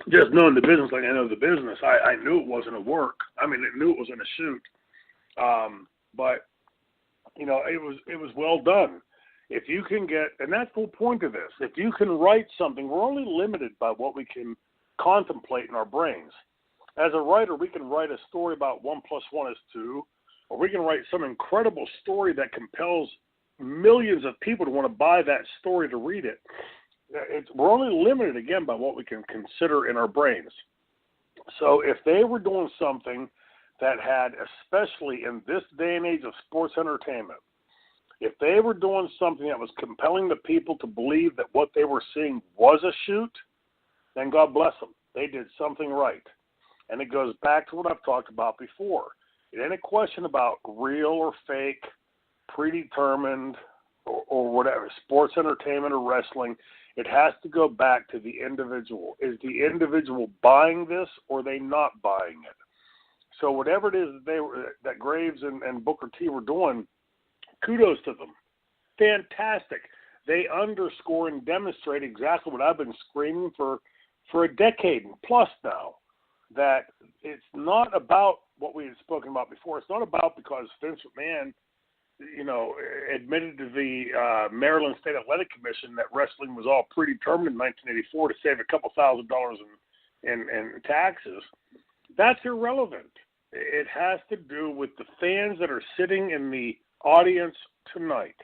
Just knowing the business like I know the business, I knew it wasn't a work. I mean, I knew it wasn't a shoot. But it was well done. If you can get, and that's the whole point of this, if you can write something, we're only limited by what we can contemplate in our brains. As a writer, we can write a story about 1 + 1 is 2, or we can write some incredible story that compels millions of people to want to buy that story to read it. We're only limited, again, by what we can consider in our brains. So if they were doing something that had, especially in this day and age of sports entertainment, if they were doing something that was compelling the people to believe that what they were seeing was a shoot, then God bless them. They did something right. And it goes back to what I've talked about before. It ain't a question about real or fake, predetermined, or whatever, sports entertainment or wrestling. It has to go back to the individual. Is the individual buying this, or are they not buying it? So whatever it is that Graves and Booker T were doing, kudos to them. Fantastic. They underscore and demonstrate exactly what I've been screaming for a decade and plus now, that it's not about what we had spoken about before. It's not about because Vince McMahon, admitted to the Maryland State Athletic Commission that wrestling was all predetermined in 1984 to save a couple $1,000s in taxes. That's irrelevant. It has to do with the fans that are sitting in the audience tonight.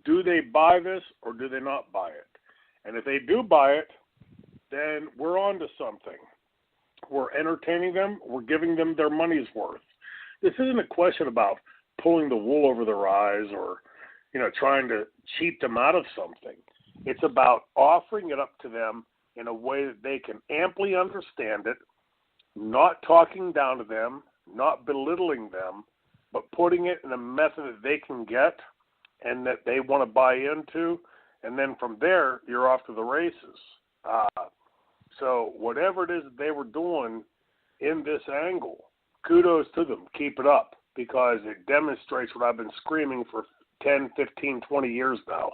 Do they buy this or do they not buy it? And if they do buy it, then we're on to something. We're entertaining them. We're giving them their money's worth. This isn't a question about pulling the wool over their eyes or, trying to cheat them out of something. It's about offering it up to them in a way that they can amply understand it, not talking down to them, not belittling them, but putting it in a method that they can get and that they want to buy into. And then from there, you're off to the races. So whatever it is that they were doing in this angle, kudos to them. Keep it up, because it demonstrates what I've been screaming for 10, 15, 20 years now.